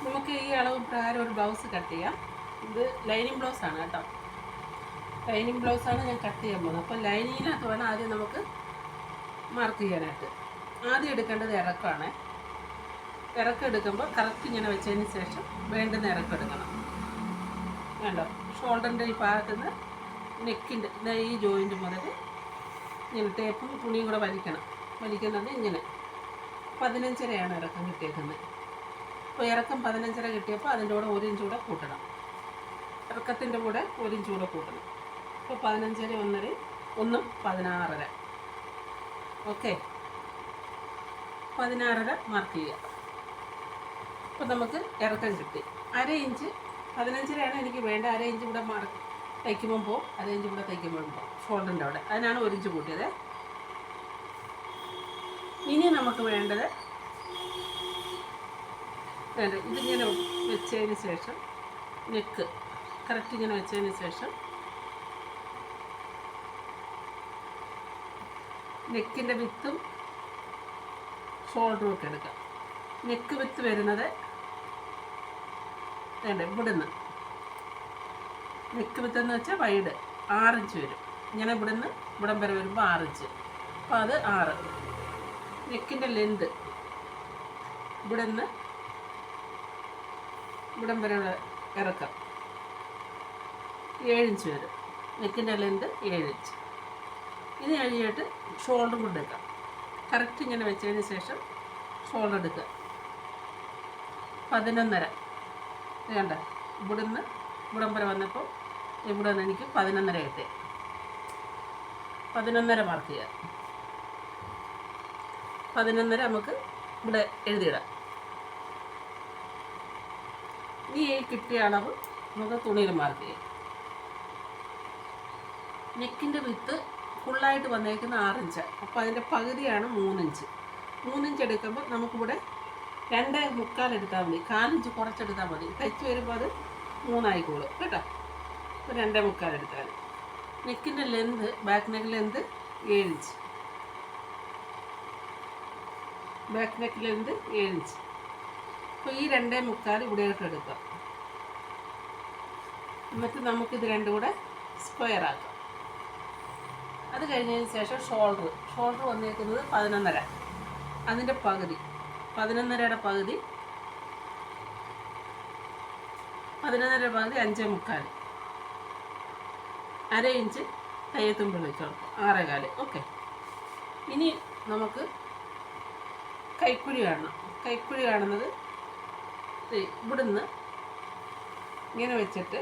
നമുക്ക് ഈ അളവ് പ്രകാരം ഒരു ബ്ലൗസ് കട്ട് ചെയ്യാം. ഇത് ലൈനിങ് ബ്ലൗസാണ് കേട്ടോ. ലൈനിങ് ബ്ലൗസാണ് ഞാൻ കട്ട് ചെയ്യാൻ പോകുന്നത്. അപ്പോൾ ലൈനിങ്ങിനകത്ത് വേണം ആദ്യം നമുക്ക് മാർക്ക് ചെയ്യാനായിട്ട്. ആദ്യം എടുക്കേണ്ടത് ഇറക്കമാണ്. ഇറക്കം എടുക്കുമ്പോൾ കറക്റ്റ് ഇങ്ങനെ വെച്ചതിന് ശേഷം വേണ്ടുന്ന ഇറക്കം എടുക്കണം. വേണ്ടോ, ഷോൾഡറിൻ്റെ ഈ ഭാഗത്ത് നിന്ന് നെക്കിൻ്റെ ഈ ജോയിൻറ്റ് മുതൽ ഇങ്ങനെ ടേപ്പും തുണിയും കൂടെ വലിക്കുന്നത് ഇങ്ങനെ 15.5 ഇറക്കം കിട്ടിയേക്കുന്നത്. അപ്പോൾ ഇറക്കം 15.5 കിട്ടിയപ്പോൾ അതിൻ്റെ കൂടെ 1 ഇഞ്ച് കൂടെ കൂട്ടണം. ഇറക്കത്തിൻ്റെ കൂടെ 1 ഇഞ്ച് കൂടെ കൂട്ടണം. അപ്പോൾ 15.5 1 16.5. ഓക്കെ, 16.5 മാർക്ക് ചെയ്യുക. അപ്പോൾ നമുക്ക് ഇറക്കം കിട്ടി. 1/2 ഇഞ്ച് 15.5 എനിക്ക് വേണ്ട. 1/2 ഇഞ്ച് കൂടെ മാർക്ക് തയ്ക്കുമ്പോൾ 1/2 ഇഞ്ച് കൂടെ തയ്ക്കുമ്പോൾ ഷോൾഡറിൻ്റെ അവിടെ, അതിനാണ് 1 ഇഞ്ച് കൂട്ടിയത്. ഇനി നമുക്ക് വേണ്ടത് ഇതിങ്ങനെ വെച്ചതിന് ശേഷം നെക്ക് കറക്റ്റ് ഇങ്ങനെ വെച്ചതിന് ശേഷം നെക്കിൻ്റെ വിത്തും ഷോൾഡറും ഒക്കെ എടുക്കാം. നെക്ക് വിത്ത് വരുന്നത് ഇവിടുന്ന്, നെക്ക് വിത്ത് എന്ന് വെച്ചാൽ വൈഡ് 6 ഇഞ്ച് വരും. ഇങ്ങനെ ഇവിടുന്ന് ഇവിടം വരെ വരുമ്പോൾ 6 ഇഞ്ച്. അപ്പോൾ അത് 6. നെക്കിൻ്റെ ലെന്ത് ഇവിടുന്ന് ഇവിടം വരെയുള്ള ഇറക്കം 7 ഇഞ്ച് വരും. നെക്കിൻ്റെ ലെന്ത് 7 ഇഞ്ച്. ഇനി കഴിഞ്ഞിട്ട് ഷോൾഡർ കൊണ്ട് എടുക്കാം. കറക്റ്റ് ഇങ്ങനെ വെച്ചതിന് ശേഷം ഷോൾഡർ എടുക്കുക. 11.5 വേണ്ട. ഇവിടുന്ന് ഇവിടം വരെ വന്നപ്പോൾ ഇവിടെ നിന്ന് എനിക്ക് 11.5 കിട്ടി. 11.5 മാർക്ക് ചെയ്യാം. 11.5 നമുക്ക് ഇവിടെ എഴുതിയിടാം. ഈ കിട്ടിയ അളവ് നമുക്ക് തുണിയിൽ മാർക്ക് ചെയ്യാം. നെക്കിൻ്റെ വിത്ത് ഫുള്ളായിട്ട് വന്നേക്കുന്ന 6 ഇഞ്ച്. അപ്പോൾ അതിൻ്റെ പകുതിയാണ് 3 ഇഞ്ച്. 3 ഇഞ്ച് എടുക്കുമ്പോൾ നമുക്കിവിടെ 2.25 എടുത്താൽ മതി. 4 ഇഞ്ച് കുറച്ചെടുത്താൽ മതി. തയ്ച്ച് വരുമ്പോൾ അത് 3 ആയിക്കോളും കേട്ടോ. അപ്പോൾ 2.25 എടുത്താൽ. നെക്കിൻ്റെ length, back neck length 7 inch. Back neck length 7 inch. അപ്പോൾ ഈ 2.25 ഇവിടെയായിട്ട് എടുക്കാം. എന്നിട്ട് നമുക്കിത് രണ്ടും കൂടെ സ്ക്വയർ ആക്കാം. അത് കഴിഞ്ഞതിന് ശേഷം ഷോൾഡർ വന്നേക്കുന്നത് 11.5. അതിൻ്റെ പകുതി 11.5യുടെ പകുതി 5.25. 1/2 ഇഞ്ച് തയ്യത്തുമ്പിൽ വെച്ചോളൂ. 6.25. ഓക്കെ. ഇനി നമുക്ക് കൈക്കുഴി കാണണം. കൈക്കുഴി കാണുന്നത് ഇവിടുന്ന് ഇങ്ങനെ വെച്ചിട്ട്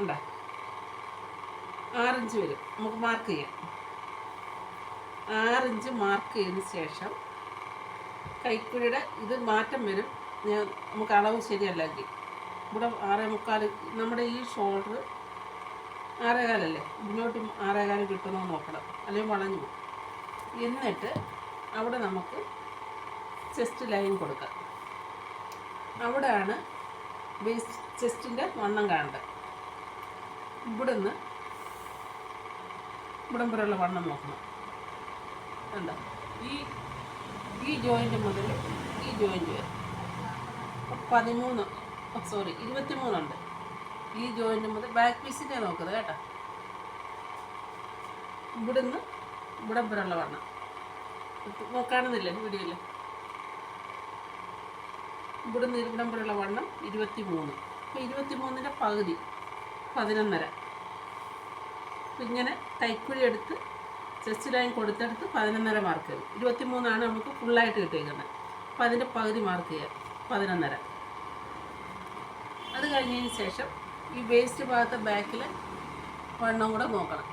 ഉണ്ടോ 6 ഇഞ്ച് വരും. നമുക്ക് മാർക്ക് ചെയ്യാം. 6 ഇഞ്ച് മാർക്ക് ചെയ്തതിന് ശേഷം കൈക്കുഴിയുടെ ഇത് മാറ്റം വരും. നമുക്ക് അളവ് ശരിയല്ലെങ്കിൽ ഇവിടെ 6.25. നമ്മുടെ ഈ ഷോൾഡർ 6.25 മുന്നോട്ട് 6.25 കിട്ടുമെന്ന് നോക്കണം, അല്ലെങ്കിൽ വളഞ്ഞു പോകും. എന്നിട്ട് അവിടെ നമുക്ക് ചെസ്റ്റ് ലൈൻ കൊടുക്കാം. അവിടെയാണ് ബേസ് ചെസ്റ്റിൻ്റെ വണ്ണം കാണേണ്ടത്. ഇവിടുന്ന് ഇവിടം വരെയുള്ള വണ്ണം നോക്കണം. എന്താ ഈ ജോയിൻ്റ് മുതൽ ഈ ജോയിൻ്റ് വരെ 23 ഉണ്ട്. ഈ ജോയിൻ്റ് മുതൽ ബാക്ക് പീസിൻ്റെ നോക്കുന്നത് കേട്ടോ. ഇവിടുന്ന് ഇവിടം വരെയുള്ള വണ്ണം കാണുന്നില്ലേ വീഡിയോയിൽ? ഇവിടുന്ന് ഇവിടം വരെയുള്ള വണ്ണം 23. അപ്പോൾ 23ൻ്റെ പകുതി 11.5. ഇങ്ങനെ കൈക്കുഴി എടുത്ത് ചെസ്റ്റ് ലൈൻ കൊടുത്തെടുത്ത് 11.5 മാർക്ക് ചെയ്യും. 23 നമുക്ക് ഫുള്ളായിട്ട് കിട്ടിയിരിക്കുന്നത്. അപ്പോൾ അതിൻ്റെ പകുതി മാർക്ക് ചെയ്യാം 11.5. അത് കഴിഞ്ഞതിന് ശേഷം ഈ വേസ്റ്റ് ഭാഗത്തെ ബാക്കിൽ വണ്ണം കൂടെ നോക്കണം.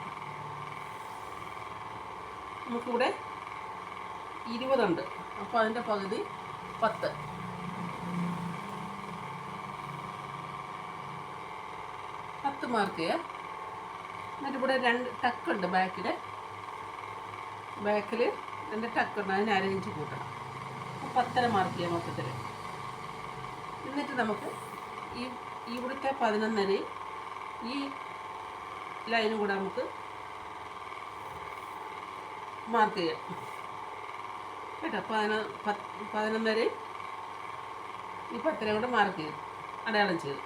നമുക്കിവിടെ 20 ഉണ്ട്. അപ്പോൾ അതിൻ്റെ പകുതി 10. 10 മാർക്ക് ചെയ്യാം. എന്നിട്ട് ഇവിടെ 2 ടക്കുണ്ട്. ബാക്കിൽ 2 ടക്കുണ്ട്. അതിന് 1/2 ഇഞ്ച് കൂട്ടണം. അപ്പോൾ 10.5 മാർക്ക് ചെയ്യാം മൊത്തത്തിൽ. എന്നിട്ട് നമുക്ക് ഇവിടുത്തെ 11.5 ഈ ലൈനും കൂടെ നമുക്ക് മാർക്ക് ചെയ്യാം കേട്ടോ. 11.5 ഈ 10 കൂടെ മാർക്ക് ചെയ്തു, അടയാളം ചെയ്തു.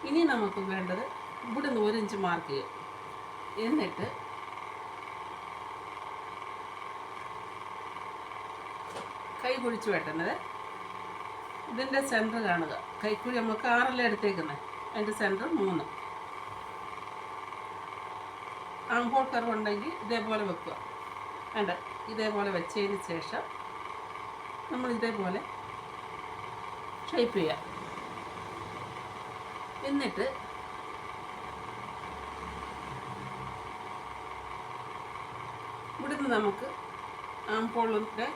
ഇനി നമുക്ക് വേണ്ടത് ഇവിടുന്ന് 1 ഇഞ്ച് മാർക്ക് ചെയ്യും. എന്നിട്ട് കൈ കുഴിച്ച് വെട്ടുന്നത് ഇതിൻ്റെ സെൻറ്റർ കാണുക. കൈക്കുഴി നമുക്ക് 6 എടുത്തേക്കുന്നത്, അതിൻ്റെ സെൻറ്റർ 3. ആംഹോൾ കർവ് ഉണ്ടെങ്കിൽ ഇതേപോലെ വെക്കുക. വേണ്ട, ഇതേപോലെ വെച്ചതിന് ശേഷം നമ്മൾ ഇതേപോലെ ഷേപ്പ് ചെയ്യുക. എന്നിട്ട് ഇവിടുന്ന് നമുക്ക് ആംഹോളിൻ്റെ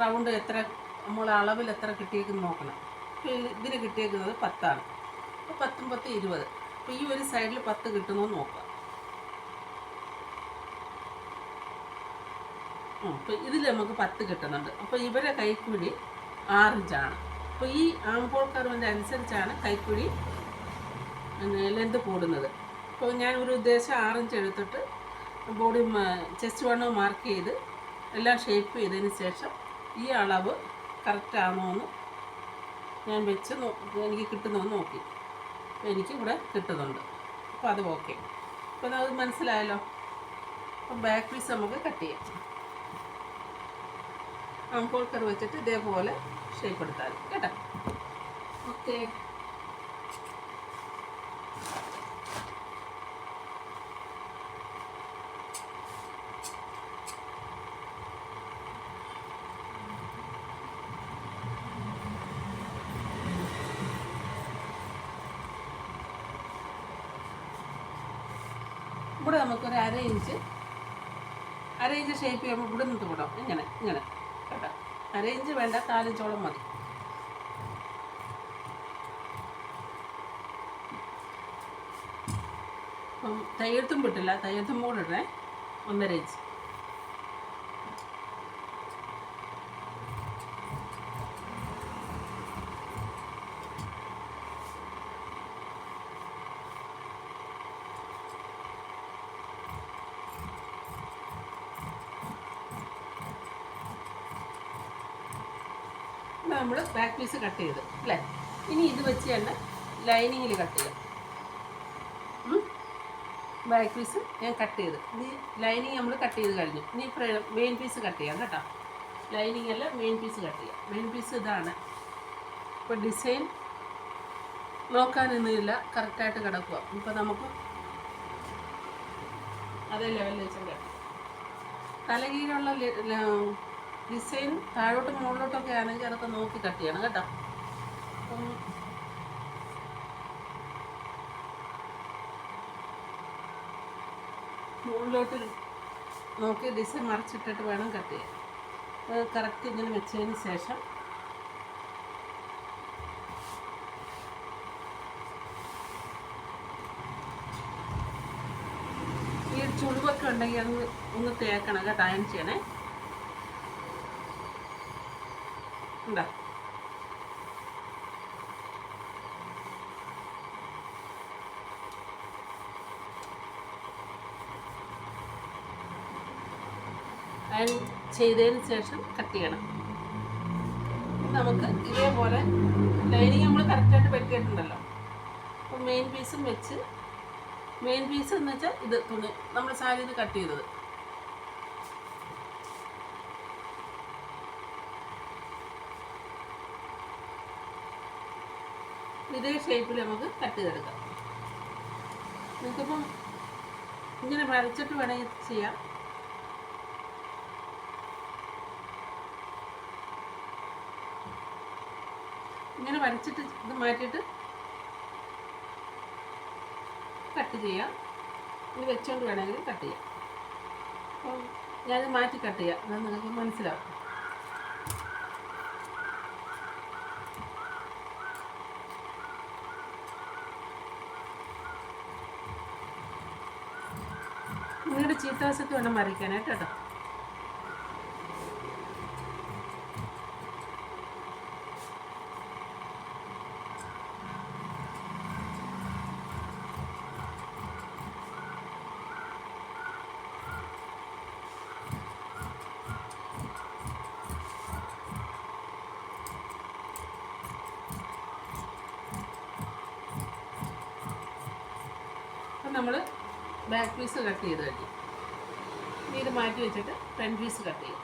റൗണ്ട് എത്ര, നമ്മൾ അളവിൽ എത്ര കിട്ടിയേക്കെന്ന് നോക്കണം. ഇതിന് കിട്ടിയേക്കുന്നത് 10ആണ്. അപ്പോൾ 10 10 20. അപ്പോൾ ഈ ഒരു സൈഡിൽ 10 കിട്ടുമെന്ന് നോക്കുക. അപ്പോൾ ഇതിൽ നമുക്ക് 10 കിട്ടുന്നുണ്ട്. അപ്പോൾ ഇവരെ കൈക്കുഴി 6 ഇഞ്ചാണ്. അപ്പോൾ ഈ ആംഹോൾ കർവിൻ്റെ അനുസരിച്ചാണ് കൈക്കുഴി ലെന്ത് കൂടുന്നത്. അപ്പോൾ ഞാൻ ഒരു ഉദ്ദേശം 6 ഇഞ്ച് എടുത്തിട്ട് ബോഡി ചെസ്റ്റ് വണ്ണവും മാർക്ക് ചെയ്ത് എല്ലാം ഷേപ്പ് ചെയ്തതിന് ശേഷം ഈ അളവ് കറക്റ്റാണോ എന്ന് ഞാൻ വെച്ച് എനിക്ക് കിട്ടുന്നതെന്ന് നോക്കി. എനിക്ക് ഇവിടെ കിട്ടുന്നുണ്ട്. അപ്പോൾ അത് ഓക്കെ. അപ്പോൾ അത് മനസ്സിലായല്ലോ. അപ്പോൾ ബാക്ക് പീസ് നമുക്ക് കട്ട് ചെയ്യാം. ആംഹോൾ കർവ് വെച്ചിട്ട് ഇതേപോലെ ഷേപ്പ് എടുത്താൽ കേട്ടോ. ഓക്കെ. ഇവിടെ നമുക്കൊരു അര ഇഞ്ച് ഷേപ്പ് ചെയ്യുമ്പോൾ ഇവിടെ നിന്ന് വിടാം. ഇങ്ങനെ ഇങ്ങനെ കേട്ടോ. അര ഇഞ്ച് വേണ്ട, 4 ഇഞ്ചോളം മതി. അപ്പം തയ്യൽത്തും വിട്ടില്ല, തയ്യൽത്തും കൂടെ ഇടണേ. 1.5 ഇഞ്ച്. നമ്മൾ ബാക്ക് പീസ് കട്ട് ചെയ്ത് അല്ലേ. ഇനി ഇത് വെച്ച് തന്നെ ലൈനിങ്ങിൽ കട്ട് ചെയ്യാം. ബാക്ക് പീസ് ഞാൻ കട്ട് ചെയ്ത്, ഇനി ലൈനിങ് നമ്മൾ കട്ട് ചെയ്ത് കഴിഞ്ഞു. ഇനി മെയിൻ പീസ് കട്ട് ചെയ്യാം കേട്ടോ. ലൈനിങ് അല്ല, മെയിൻ പീസ് കട്ട് ചെയ്യാം. മെയിൻ പീസ് ഇതാണ്. ഇപ്പോൾ ഡിസൈൻ നോക്കാനൊന്നുമില്ല, കറക്റ്റായിട്ട് കിടക്കുക. ഇപ്പോൾ നമുക്ക് അതേ ലെവലിൽ വെച്ചാൽ തലകീഴുള്ള ഡിസൈൻ താഴോട്ടും മുകളിലോട്ടൊക്കെ ആണെങ്കിൽ അതൊക്കെ നോക്കി കട്ട് ചെയ്യണം കേട്ടോ. അപ്പം മുകളിലോട്ട് നോക്കി ഡിസൈൻ മറിച്ചിട്ടിട്ട് വേണം കട്ട് ചെയ്യാൻ. അത് കറക്റ്റ് ഇങ്ങനെ വെച്ചതിന് ശേഷം ഈ ചുളിവൊക്കെ ഉണ്ടെങ്കിൽ അത് ഒന്ന് തേക്കണം കേട്ടോ. അയൺ ചെയ്യണേ. എന്താ അയൺ ചെയ്തതിന് ശേഷം കട്ട് ചെയ്യണം. നമുക്ക് ഇതേപോലെ ലൈനിങ് നമ്മൾ കറക്റ്റായിട്ട് വെട്ടിയിട്ടുണ്ടല്ലോ. അപ്പോൾ മെയിൻ പീസും വെച്ച്, മെയിൻ പീസ് എന്ന് വെച്ചാൽ ഇത് തുണി നമ്മൾ സാരിയിൽ കട്ട് ചെയ്തത്. ഇതേ ഷേപ്പിൽ നമുക്ക് കട്ട് ചെയ്തെടുക്കാം. നിങ്ങൾക്കിപ്പം ഇങ്ങനെ വരച്ചിട്ട് വേണമെങ്കിൽ ചെയ്യാം. ഇങ്ങനെ വരച്ചിട്ട് ഇത് മാറ്റിയിട്ട് കട്ട് ചെയ്യാം. ഇത് വെച്ചുകൊണ്ട് വേണമെങ്കിൽ കട്ട് ചെയ്യാം. അപ്പം ഞാനിത് മാറ്റി കട്ട് ചെയ്യാം, എന്നാൽ നിങ്ങൾക്ക് മനസ്സിലാവും. നിങ്ങളുടെ ചീത്തവശത്ത് വേണം വരയ്ക്കാനായിട്ട് കേട്ടോ. നമ്മൾ ബാക്ക് പീസ് കട്ട് ചെയ്ത് കഴിഞ്ഞു. ഇനി ഇത് മാറ്റി വെച്ചിട്ട് ഫ്രണ്ട് പീസ് കട്ട് ചെയ്യാം.